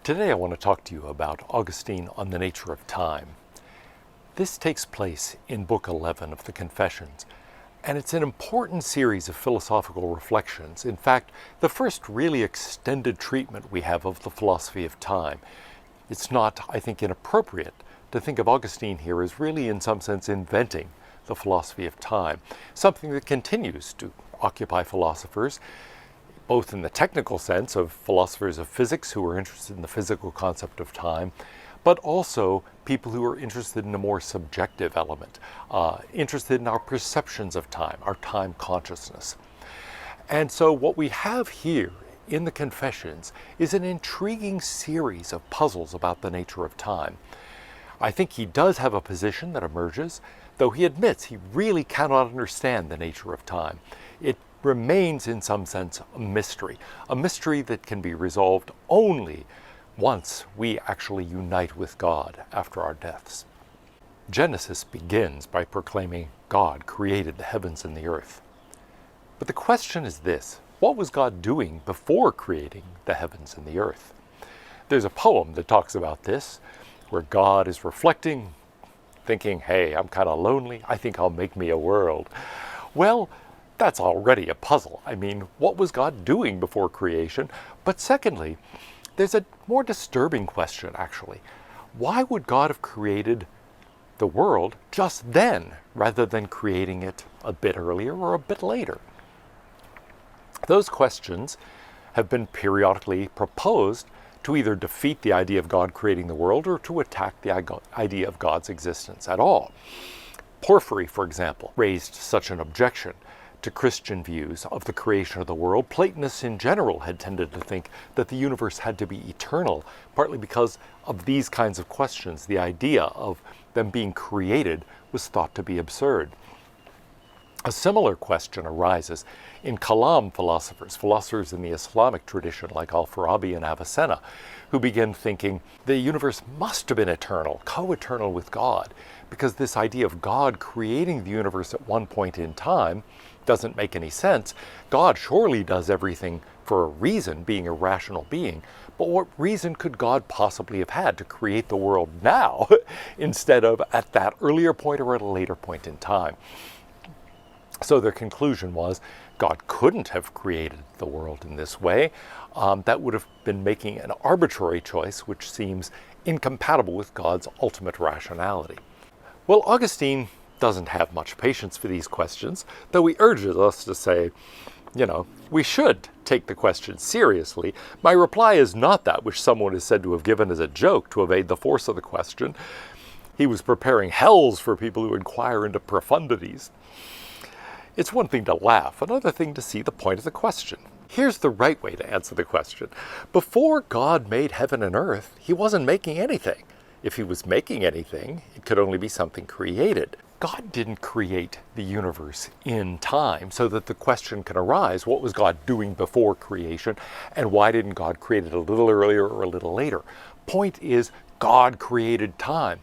Today I want to talk to you about Augustine on the nature of time. This takes place in Book 11 of the Confessions, and it's an important series of philosophical reflections. In fact, the first really extended treatment we have of the philosophy of time. It's not, I think, inappropriate to think of Augustine here as really, in some sense, inventing the philosophy of time, something that continues to occupy philosophers, both in the technical sense of philosophers of physics who are interested in the physical concept of time, but also people who are interested in a more subjective element, interested in our perceptions of time, our time consciousness. And so what we have here in the Confessions is an intriguing series of puzzles about the nature of time. I think he does have a position that emerges, though he admits he really cannot understand the nature of time. It remains in some sense a mystery that can be resolved only once we actually unite with God after our deaths. Genesis begins by proclaiming God created the heavens and the earth. But the question is this: what was God doing before creating the heavens and the earth? There's a poem that talks about this, where God is reflecting, thinking, hey, I'm kind of lonely, I think I'll make me a world. Well, that's already a puzzle. I mean, what was God doing before creation? But secondly, there's a more disturbing question, actually. Why would God have created the world just then, rather than creating it a bit earlier or a bit later? Those questions have been periodically proposed to either defeat the idea of God creating the world or to attack the idea of God's existence at all. Porphyry, for example, raised such an objection to Christian views of the creation of the world. Platonists in general had tended to think that the universe had to be eternal, partly because of these kinds of questions. The idea of them being created was thought to be absurd. A similar question arises in Kalam philosophers in the Islamic tradition like Al-Farabi and Avicenna, who begin thinking the universe must have been eternal, co-eternal with God, because this idea of God creating the universe at one point in time doesn't make any sense. God surely does everything for a reason, being a rational being, but what reason could God possibly have had to create the world now instead of at that earlier point or at a later point in time? So their conclusion was God couldn't have created the world in this way. That would have been making an arbitrary choice, which seems incompatible with God's ultimate rationality. Well, Augustine doesn't have much patience for these questions, though he urges us to say, we should take the question seriously. My reply is not that which someone is said to have given as a joke to evade the force of the question. He was preparing hells for people who inquire into profundities. It's one thing to laugh, another thing to see the point of the question. Here's the right way to answer the question. Before God made heaven and earth, he wasn't making anything. If he was making anything, it could only be something created. God didn't create the universe in time, so that the question can arise, what was God doing before creation, and why didn't God create it a little earlier or a little later? Point is, God created time.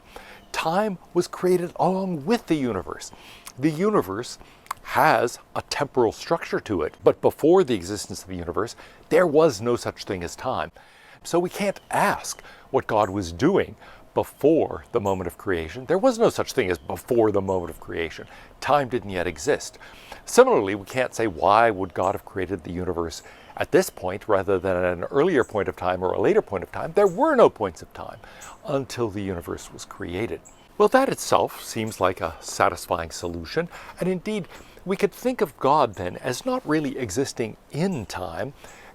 Time was created along with the universe. The universe has a temporal structure to it, but before the existence of the universe, there was no such thing as time. So we can't ask what God was doing before the moment of creation. There was no such thing as before the moment of creation. Time didn't yet exist. Similarly, we can't say why would God have created the universe at this point rather than at an earlier point of time or a later point of time. There were no points of time until the universe was created. Well, that itself seems like a satisfying solution, and indeed, we could think of God then as not really existing in time.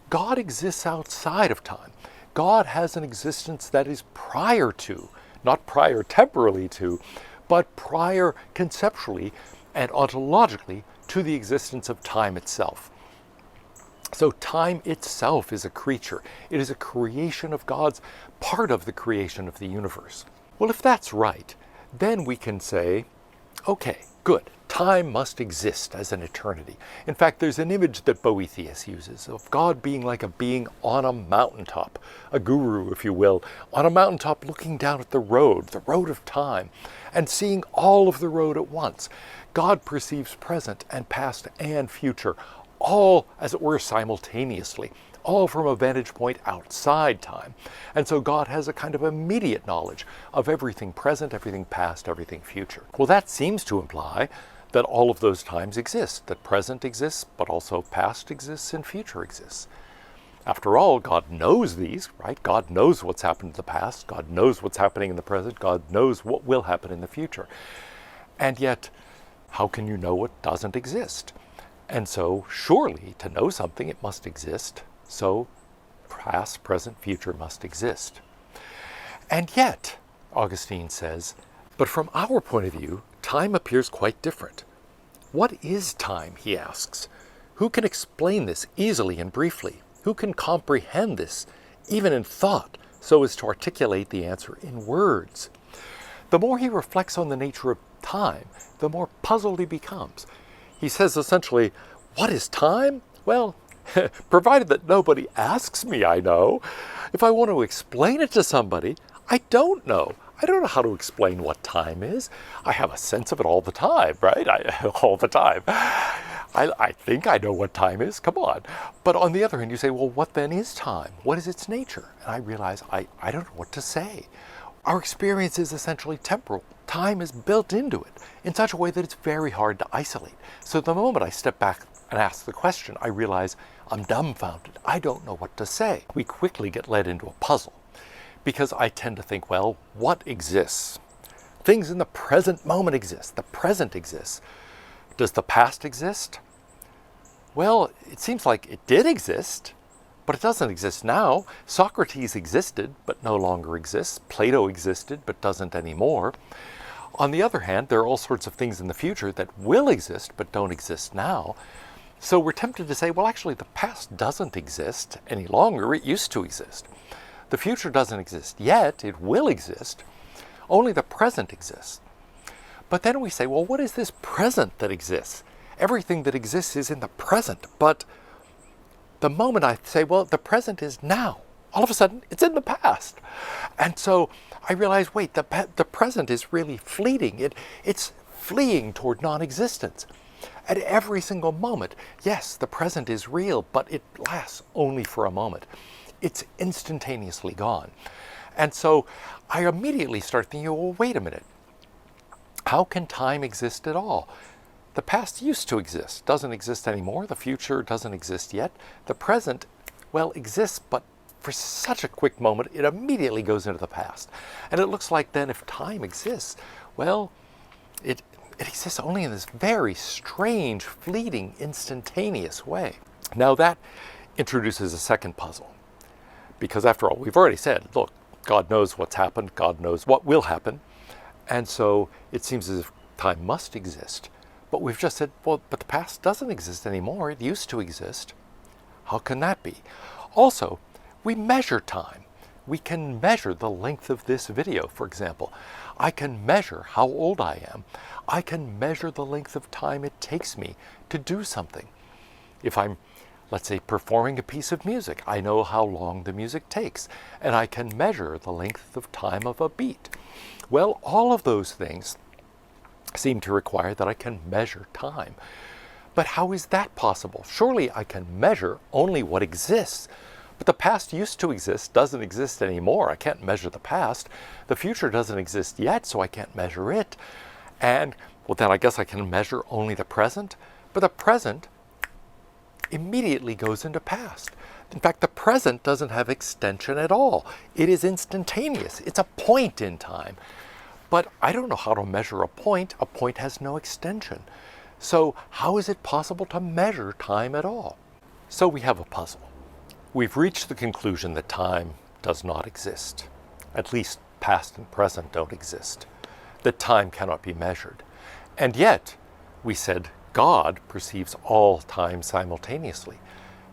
God exists outside of time. God has an existence that is prior to, not prior temporally to, but prior conceptually and ontologically to the existence of time itself. So time itself is a creature. It is a creation of God's, part of the creation of the universe. Well, if that's right, then we can say, okay, good. Time must exist as an eternity. In fact, there's an image that Boethius uses of God being like a being on a mountaintop, a guru, if you will, on a mountaintop looking down at the road of time, and seeing all of the road at once. God perceives present and past and future, all, as it were, simultaneously, all from a vantage point outside time. And so God has a kind of immediate knowledge of everything present, everything past, everything future. Well, that seems to imply that all of those times exist, that present exists, but also past exists and future exists. After all, God knows these, right? God knows what's happened in the past. God knows what's happening in the present. God knows what will happen in the future. And yet, how can you know what doesn't exist? And so, surely, to know something, it must exist. So, past, present, future must exist. And yet, Augustine says, but from our point of view, time appears quite different. What is time, he asks? Who can explain this easily and briefly? Who can comprehend this, even in thought, so as to articulate the answer in words? The more he reflects on the nature of time, the more puzzled he becomes. He says essentially, what is time? Well, provided that nobody asks me, I know. If I want to explain it to somebody, I don't know. I don't know how to explain what time is. I have a sense of it all the time, right? All the time. I think I know what time is, come on. But on the other hand, you say, well, what then is time? What is its nature? And I realize I don't know what to say. Our experience is essentially temporal. Time is built into it in such a way that it's very hard to isolate. So the moment I step back and ask the question, I realize I'm dumbfounded. I don't know what to say. We quickly get led into a puzzle because I tend to think, well, what exists? Things in the present moment exist. The present exists. Does the past exist? Well, it seems like it did exist, but it doesn't exist now. Socrates existed, but no longer exists. Plato existed, but doesn't anymore. On the other hand, there are all sorts of things in the future that will exist, but don't exist now. So we're tempted to say, well, actually, the past doesn't exist any longer. It used to exist. The future doesn't exist yet. It will exist. Only the present exists. But then we say, well, what is this present that exists? Everything that exists is in the present. But the moment I say, well, the present is now, all of a sudden, it's in the past. And so I realize, wait, the present is really fleeting. It's fleeing toward non-existence. At every single moment, yes, the present is real, but it lasts only for a moment. It's instantaneously gone. And so I immediately start thinking, well, wait a minute. How can time exist at all? The past used to exist, doesn't exist anymore. The future doesn't exist yet. The present, well, exists, but for such a quick moment, it immediately goes into the past. And it looks like then if time exists, well, it exists only in this very strange, fleeting, instantaneous way. Now that introduces a second puzzle. Because after all, we've already said, look, God knows what's happened, God knows what will happen. And so it seems as if time must exist. But we've just said, well, but the past doesn't exist anymore. It used to exist. How can that be? Also, we measure time. We can measure the length of this video, for example. I can measure how old I am. I can measure the length of time it takes me to do something. If I'm, let's say, performing a piece of music, I know how long the music takes, and I can measure the length of time of a beat. Well, all of those things seem to require that I can measure time. But how is that possible? Surely I can measure only what exists. But the past used to exist, doesn't exist anymore. I can't measure the past. The future doesn't exist yet, so I can't measure it. And, well, then I guess I can measure only the present. But the present immediately goes into past. In fact, the present doesn't have extension at all. It is instantaneous. It's a point in time. But I don't know how to measure a point. A point has no extension. So how is it possible to measure time at all? So we have a puzzle. We've reached the conclusion that time does not exist. At least past and present don't exist. That time cannot be measured. And yet, we said God perceives all time simultaneously.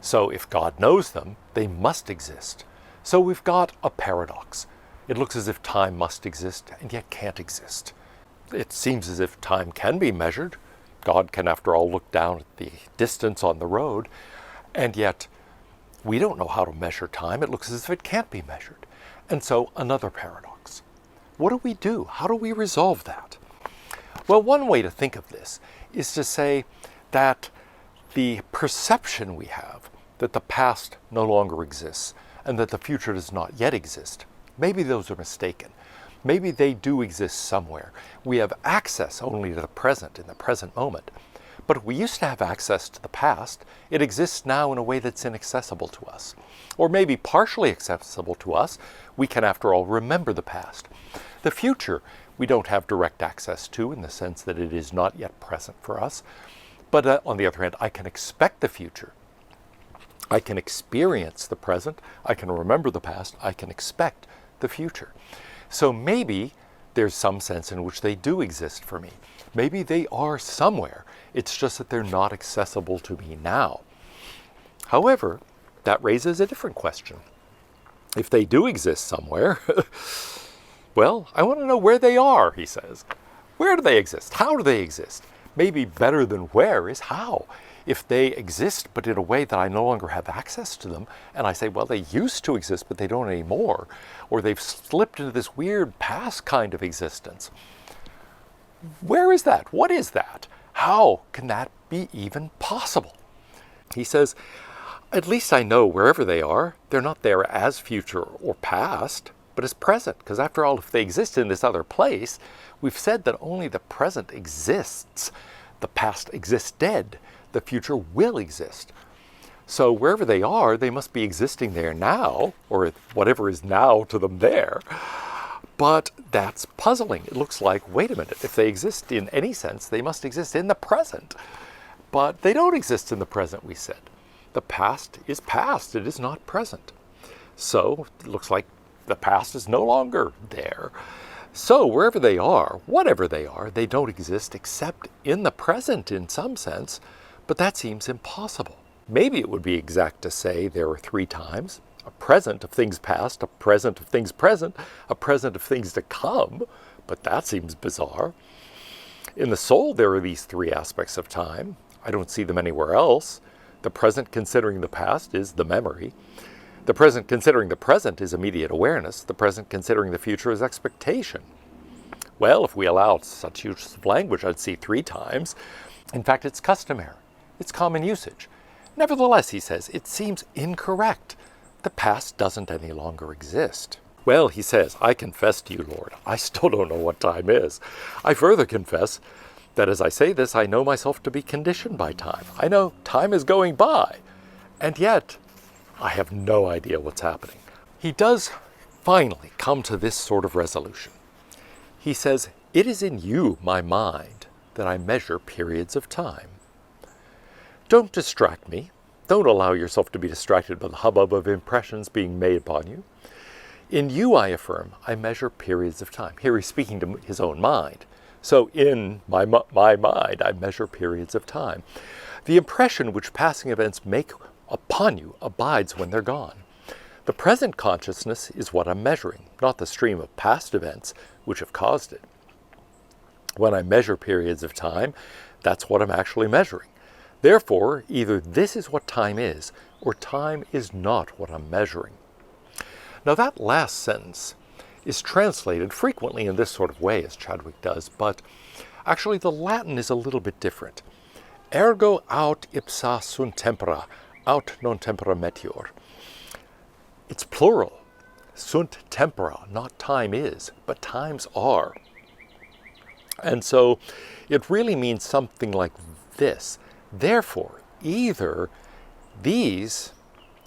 So if God knows them, they must exist. So we've got a paradox. It looks as if time must exist and yet can't exist. It seems as if time can be measured. God can, after all, look down at the distance on the road, and yet we don't know how to measure time. It looks as if it can't be measured. And so another paradox. What do we do? How do we resolve that? Well, one way to think of this is to say that the perception we have that the past no longer exists and that the future does not yet exist, maybe those are mistaken. Maybe they do exist somewhere. We have access only to the present in the present moment. But we used to have access to the past. It exists now in a way that's inaccessible to us. Or maybe partially accessible to us. We can, after all, remember the past. The future we don't have direct access to in the sense that it is not yet present for us. But on the other hand, I can expect the future. I can experience the present. I can remember the past. I can expect the future. So maybe there's some sense in which they do exist for me. Maybe they are somewhere. It's just that they're not accessible to me now. However, that raises a different question. If they do exist somewhere, well, I want to know where they are, he says. Where do they exist? How do they exist? Maybe better than where is how. If they exist, but in a way that I no longer have access to them, and I say, well, they used to exist, but they don't anymore, or they've slipped into this weird past kind of existence. Where is that? What is that? How can that be even possible? He says, at least I know wherever they are, they're not there as future or past, but as present. Because after all, if they exist in this other place, we've said that only the present exists. The past exists dead. The future will exist. So wherever they are, they must be existing there now, or whatever is now to them there. But that's puzzling. It looks like, wait a minute, if they exist in any sense, they must exist in the present. But they don't exist in the present, we said. The past is past, it is not present. So it looks like the past is no longer there. So wherever they are, whatever they are, they don't exist except in the present in some sense, but that seems impossible. Maybe it would be exact to say there are three times: a present of things past, a present of things present, a present of things to come, but that seems bizarre. In the soul, there are these three aspects of time. I don't see them anywhere else. The present considering the past is the memory. The present considering the present is immediate awareness. The present considering the future is expectation. Well, if we allowed such use of language, I'd see three times. In fact, it's customary. It's common usage. Nevertheless, he says, it seems incorrect. The past doesn't any longer exist. Well, he says, I confess to you, Lord, I still don't know what time is. I further confess that as I say this, I know myself to be conditioned by time. I know time is going by, and yet I have no idea what's happening. He does finally come to this sort of resolution. He says, it is in you, my mind, that I measure periods of time. Don't distract me. Don't allow yourself to be distracted by the hubbub of impressions being made upon you. In you, I affirm, I measure periods of time. Here he's speaking to his own mind. So in my mind, I measure periods of time. The impression which passing events make upon you abides when they're gone. The present consciousness is what I'm measuring, not the stream of past events which have caused it. When I measure periods of time, that's what I'm actually measuring. Therefore, either this is what time is, or time is not what I'm measuring. Now that last sentence is translated frequently in this sort of way, as Chadwick does, but actually the Latin is a little bit different. Ergo aut ipsa sunt tempora, aut non tempora metior. It's plural. Sunt tempora, not time is, but times are. And so it really means something like this. Therefore, either these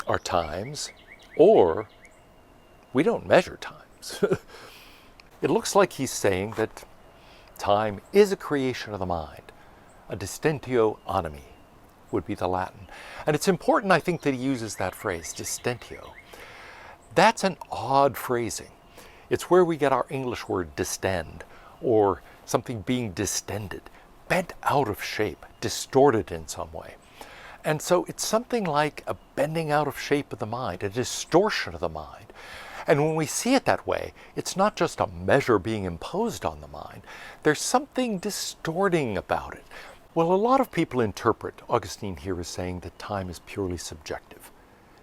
are times, or we don't measure times. It looks like he's saying that time is a creation of the mind. A distentio animi would be the Latin. And it's important, I think, that he uses that phrase, distentio. That's an odd phrasing. It's where we get our English word distend, or something being distended, bent out of shape, distorted in some way. And so it's something like a bending out of shape of the mind, a distortion of the mind. And when we see it that way, it's not just a measure being imposed on the mind. There's something distorting about it. Well, a lot of people interpret Augustine here as saying that time is purely subjective,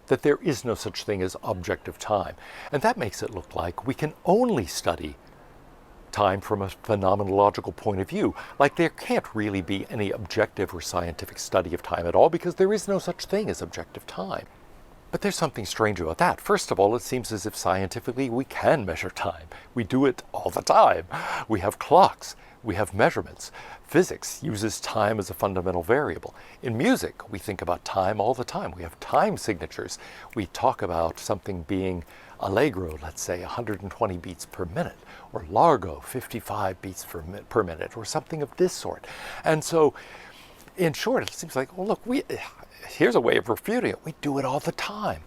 that there is no such thing as objective time. And that makes it look like we can only study time from a phenomenological point of view. Like there can't really be any objective or scientific study of time at all because there is no such thing as objective time. But there's something strange about that. First of all, it seems as if scientifically we can measure time. We do it all the time. We have clocks. We have measurements. Physics uses time as a fundamental variable. In music, we think about time all the time. We have time signatures. We talk about something being allegro, let's say 120 beats per minute, or largo, 55 beats per minute, or something of this sort. And so, in short, it seems like, well, look, here's a way of refuting it. We do it all the time.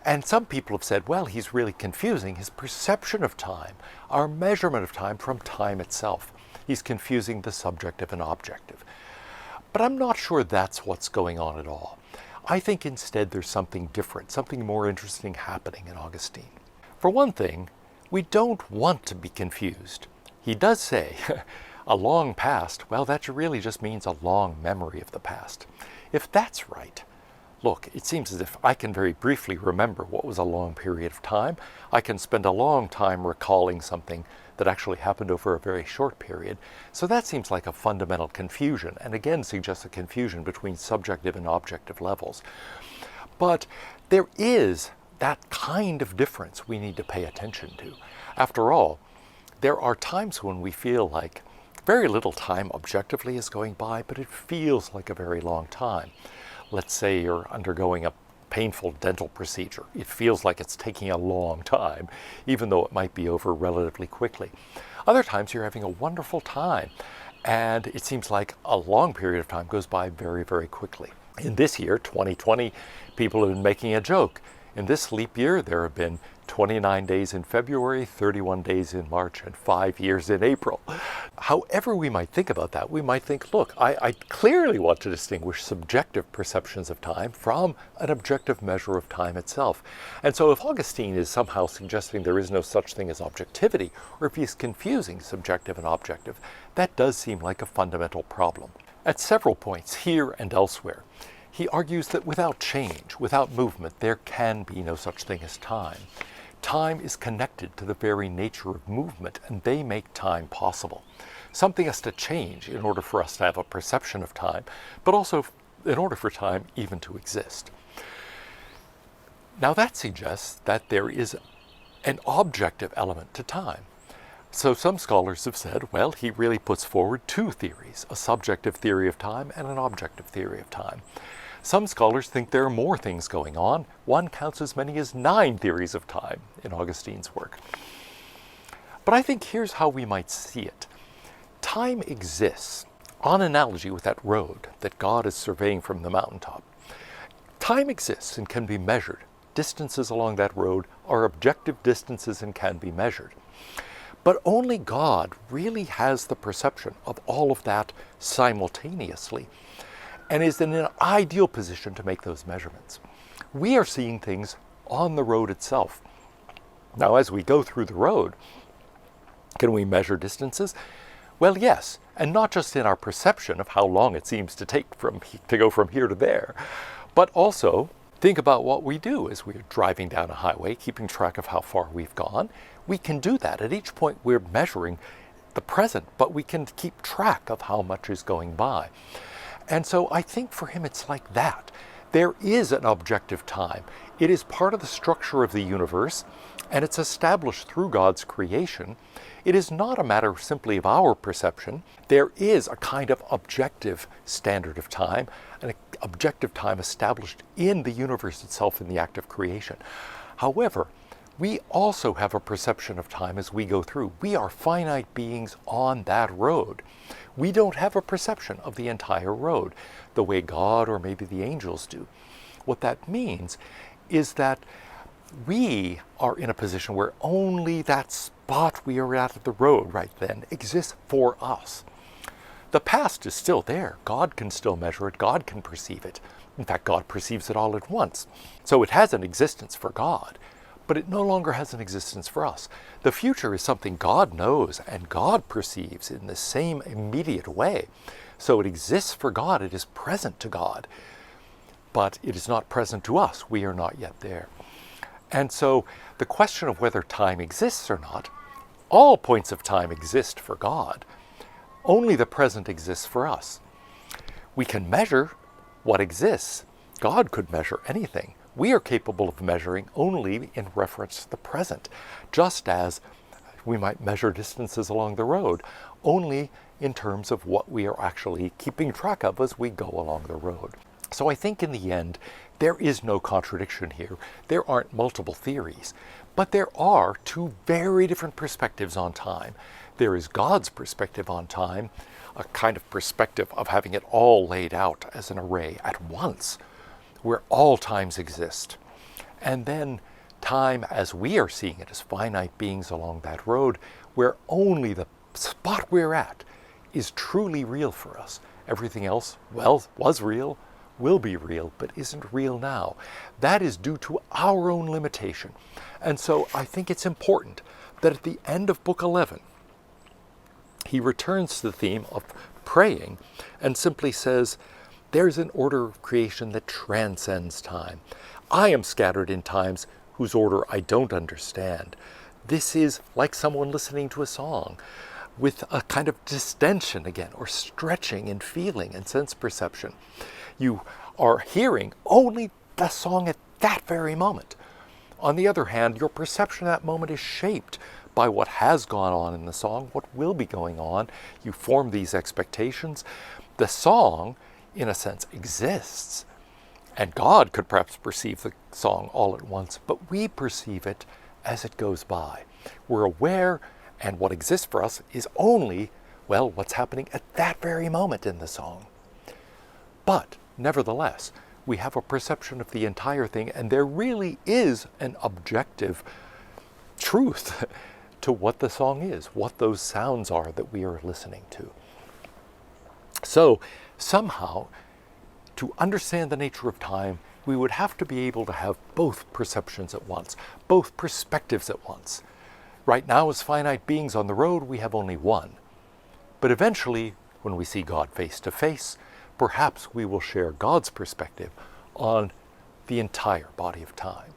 And some people have said, well, he's really confusing his perception of time, our measurement of time from time itself. He's confusing the subjective and objective. But I'm not sure that's what's going on at all. I think instead there's something different, something more interesting happening in Augustine. For one thing, we don't want to be confused. He does say, a long past, well, that really just means a long memory of the past. If that's right, look, it seems as if I can very briefly remember what was a long period of time. I can spend a long time recalling something that actually happened over a very short period. So that seems like a fundamental confusion, and again suggests a confusion between subjective and objective levels. But there is that kind of difference we need to pay attention to. After all, there are times when we feel like very little time objectively is going by, but it feels like a very long time. Let's say you're undergoing a painful dental procedure. It feels like it's taking a long time, even though it might be over relatively quickly. Other times you're having a wonderful time, and it seems like a long period of time goes by very, very quickly. In this year, 2020, people have been making a joke. In this leap year, there have been 29 days in February, 31 days in March, and 5 years in April. However we might think about that, we might think, look, I clearly want to distinguish subjective perceptions of time from an objective measure of time itself. And so if Augustine is somehow suggesting there is no such thing as objectivity, or if he's confusing subjective and objective, that does seem like a fundamental problem. At several points, here and elsewhere, he argues that without change, without movement, there can be no such thing as time. Time is connected to the very nature of movement, and they make time possible. Something has to change in order for us to have a perception of time, but also in order for time even to exist. Now that suggests that there is an objective element to time. So some scholars have said, well, he really puts forward two theories, a subjective theory of time and an objective theory of time. Some scholars think there are more things going on. One counts as many as 9 theories of time in Augustine's work. But I think here's how we might see it. Time exists, on analogy with that road that God is surveying from the mountaintop. Time exists and can be measured. Distances along that road are objective distances and can be measured. But only God really has the perception of all of that simultaneously, and is in an ideal position to make those measurements. We are seeing things on the road itself. Now, as we go through the road, can we measure distances? Well, yes, and not just in our perception of how long it seems to take to go from here to there, but also think about what we do as we're driving down a highway, keeping track of how far we've gone. We can do that. At each point we're measuring the present, but we can keep track of how much is going by. And so I think for him it's like that. There is an objective time. It is part of the structure of the universe, and it's established through God's creation. It is not a matter simply of our perception. There is a kind of objective standard of time, an objective time established in the universe itself in the act of creation. However, we also have a perception of time as we go through. We are finite beings on that road. We don't have a perception of the entire road the way God or maybe the angels do. What that means is that we are in a position where only that spot we are at the road right then exists for us. The past is still there. God can still measure it. God can perceive it. In fact, God perceives it all at once. So it has an existence for God, but it no longer has an existence for us. The future is something God knows and God perceives in the same immediate way. So it exists for God, it is present to God, but it is not present to us. We are not yet there. And so the question of whether time exists or not All points of time exist for God. Only the present exists for us. We can measure what exists. God could measure anything. We are capable of measuring only in reference to the present, just as we might measure distances along the road, only in terms of what we are actually keeping track of as we go along the road. So I think in the end, there is no contradiction here. There aren't multiple theories, but there are two very different perspectives on time. There is God's perspective on time, a kind of perspective of having it all laid out as an array at once, where all times exist. And then time as we are seeing it as finite beings along that road, where only the spot we're at is truly real for us. Everything else, well, was real, will be real, but isn't real now. That is due to our own limitation. And so I think it's important that at the end of Book 11, he returns to the theme of praying and simply says, there's an order of creation that transcends time. I am scattered in times whose order I don't understand. This is like someone listening to a song with a kind of distension again, or stretching and feeling and sense perception. You are hearing only the song at that very moment. On the other hand, your perception at that moment is shaped by what has gone on in the song, what will be going on. You form these expectations. The song, in a sense, exists. And God could perhaps perceive the song all at once, but we perceive it as it goes by. We're aware, and what exists for us is only, well, what's happening at that very moment in the song. But nevertheless, we have a perception of the entire thing, and there really is an objective truth to what the song is, what those sounds are that we are listening to. So somehow, to understand the nature of time, we would have to be able to have both perceptions at once, both perspectives at once. Right now, as finite beings on the road, we have only one. But eventually, when we see God face to face, perhaps we will share God's perspective on the entire body of time.